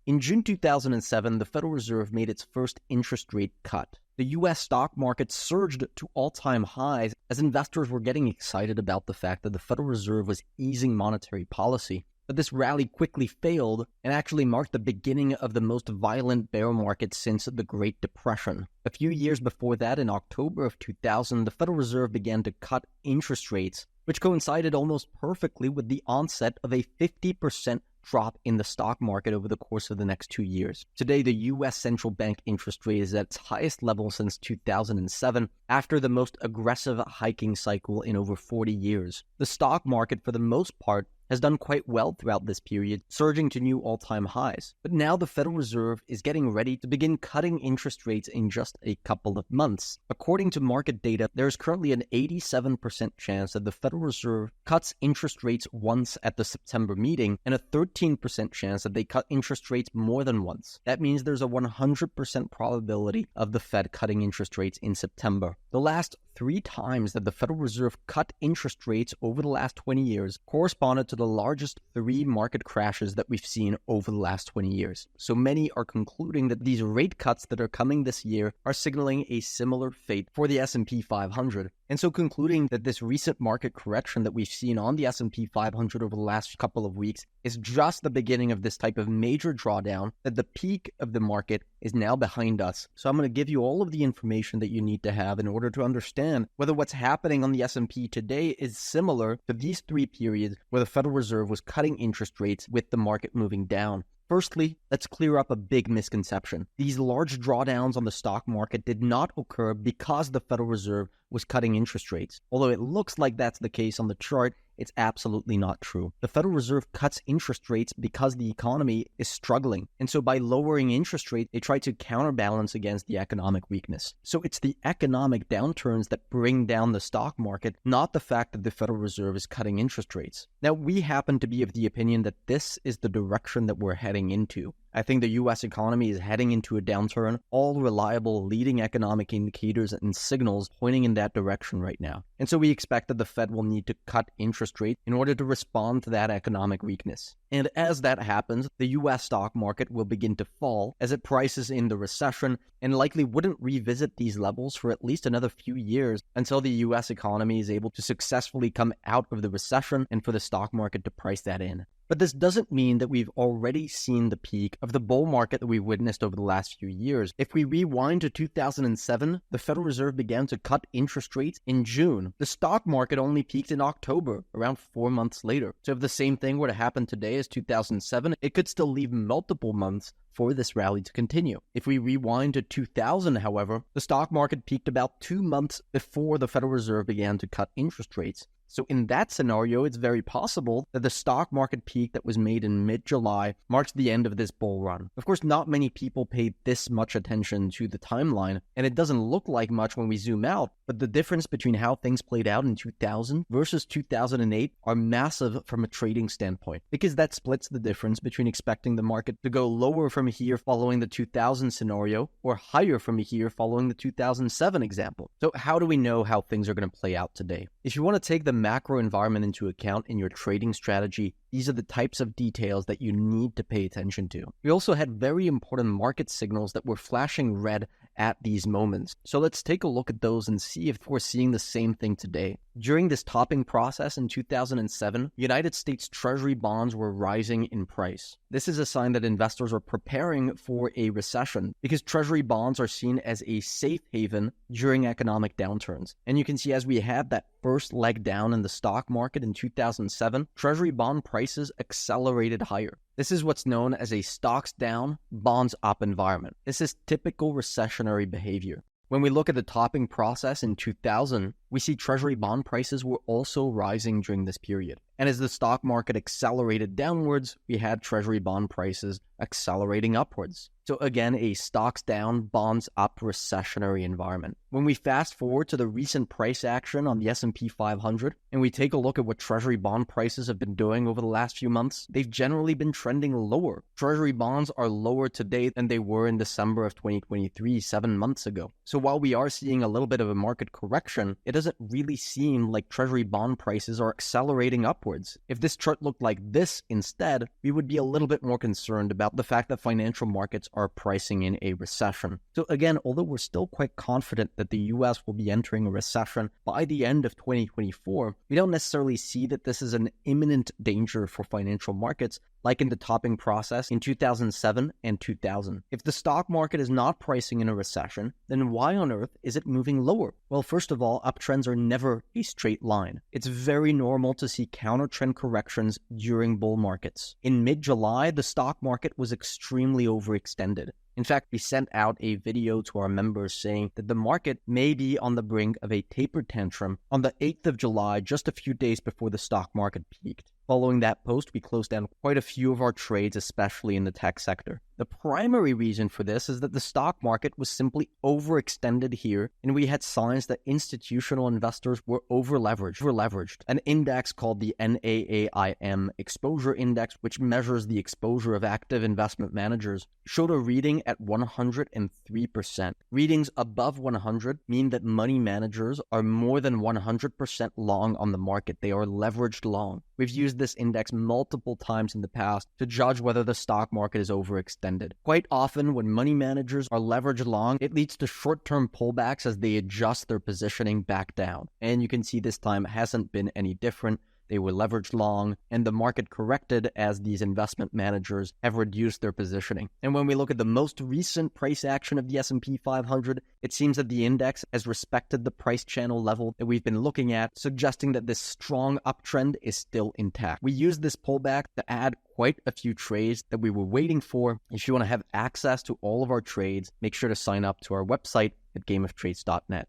In June 2007, the Federal Reserve made its first interest rate cut. The U.S. stock market surged to all-time highs as investors were getting excited about the fact that the Federal Reserve was easing monetary policy. But this rally quickly failed and actually marked the beginning of the most violent bear market since the Great Depression. A few years before that, in October of 2000, the Federal Reserve began to cut interest rates, which coincided almost perfectly with the onset of a 50% drop in the stock market over the course of the next 2 years. Today, the U.S. central bank interest rate is at its highest level since 2007, after the most aggressive hiking cycle in over 40 years. The stock market, for the most part, has done quite well throughout this period, surging to new all-time highs. But now the Federal Reserve is getting ready to begin cutting interest rates in just a couple of months. According to market data, there is currently an 87% chance that the Federal Reserve cuts interest rates once at the September meeting, and a 13% chance that they cut interest rates more than once. That means there's a 100% probability of the Fed cutting interest rates in September. The last 3 times that the Federal Reserve cut interest rates over the last 20 years corresponded to the largest 3 market crashes that we've seen over the last 20 years. So many are concluding that these rate cuts that are coming this year are signaling a similar fate for the S&P 500. And so concluding that this recent market correction that we've seen on the S&P 500 over the last couple of weeks is just the beginning of this type of major drawdown, that the peak of the market is now behind us. So I'm going to give you all of the information that you need to have in order to understand whether what's happening on the S&P today is similar to these 3 periods where the Federal Reserve was cutting interest rates with the market moving down. Firstly, let's clear up a big misconception. These large drawdowns on the stock market did not occur because the Federal Reserve was cutting interest rates. Although it looks like that's the case on the chart, it's absolutely not true. The Federal Reserve cuts interest rates because the economy is struggling. And so by lowering interest rates, they try to counterbalance against the economic weakness. So it's the economic downturns that bring down the stock market, not the fact that the Federal Reserve is cutting interest rates. Now, we happen to be of the opinion that this is the direction that we're heading into. I think the U.S. economy is heading into a downturn, all reliable leading economic indicators and signals pointing in that direction right now. And so we expect that the Fed will need to cut interest rates in order to respond to that economic weakness. And as that happens, the U.S. stock market will begin to fall as it prices in the recession and likely wouldn't revisit these levels for at least another few years until the U.S. economy is able to successfully come out of the recession and for the stock market to price that in. But this doesn't mean that we've already seen the peak of the bull market that we witnessed over the last few years. If we rewind to 2007, the Federal Reserve began to cut interest rates in June. The stock market only peaked in October, around 4 months later. So if the same thing were to happen today as 2007, it could still leave multiple months for this rally to continue. If we rewind to 2000, however, the stock market peaked about 2 months before the Federal Reserve began to cut interest rates. So in that scenario, it's very possible that the stock market peak that was made in mid-July marks the end of this bull run. Of course, not many people paid this much attention to the timeline, and it doesn't look like much when we zoom out, but the difference between how things played out in 2000 versus 2008 are massive from a trading standpoint, because that splits the difference between expecting the market to go lower from here following the 2000 scenario or higher from here following the 2007 example. So how do we know how things are going to play out today? If you want to take the macro environment into account in your trading strategy, these are the types of details that you need to pay attention to. We also had very important market signals that were flashing red at these moments. So let's take a look at those and see if we're seeing the same thing today. During this topping process in 2007, United States Treasury bonds were rising in price. This is a sign that investors are preparing for a recession because Treasury bonds are seen as a safe haven during economic downturns. And you can see as we had that first leg down in the stock market in 2007, Treasury bond prices accelerated higher. This is what's known as a stocks down, bonds up environment. This is typical recessionary behavior. When we look at the topping process in 2000, we see Treasury bond prices were also rising during this period. And as the stock market accelerated downwards, we had Treasury bond prices accelerating upwards. So again, a stocks down, bonds up recessionary environment. When we fast forward to the recent price action on the S&P 500, and we take a look at what Treasury bond prices have been doing over the last few months, they've generally been trending lower. Treasury bonds are lower today than they were in December of 2023, 7 months ago. So while we are seeing a little bit of a market correction, it doesn't doesn't really seem like Treasury bond prices are accelerating upwards. If this chart looked like this instead, we would be a little bit more concerned about the fact that financial markets are pricing in a recession. So again, although we're still quite confident that the US will be entering a recession by the end of 2024, we don't necessarily see that this is an imminent danger for financial markets like in the topping process in 2007 and 2000. If the stock market is not pricing in a recession, then why on earth is it moving lower? Well, first of all, uptrends are never a straight line. It's very normal to see counter-trend corrections during bull markets. In mid-July, the stock market was extremely overextended. In fact, we sent out a video to our members saying that the market may be on the brink of a taper tantrum on the 8th of July, just a few days before the stock market peaked. Following that post, we closed down quite a few of our trades, especially in the tech sector. The primary reason for this is that the stock market was simply overextended here, and we had signs that institutional investors were over-leveraged. An index called the NAAIM Exposure Index, which measures the exposure of active investment managers, showed a reading at 103%. Readings above 100 mean that money managers are more than 100% long on the market. They are leveraged long. We've used this index multiple times in the past to judge whether the stock market is overextended. Quite often, when money managers are leveraged long, it leads to short-term pullbacks as they adjust their positioning back down. And you can see this time hasn't been any different. They were leveraged long, and the market corrected as these investment managers have reduced their positioning. And when we look at the most recent price action of the S&P 500, it seems that the index has respected the price channel level that we've been looking at, suggesting that this strong uptrend is still intact. We used this pullback to add quite a few trades that we were waiting for. If you want to have access to all of our trades, make sure to sign up to our website at gameoftrades.net.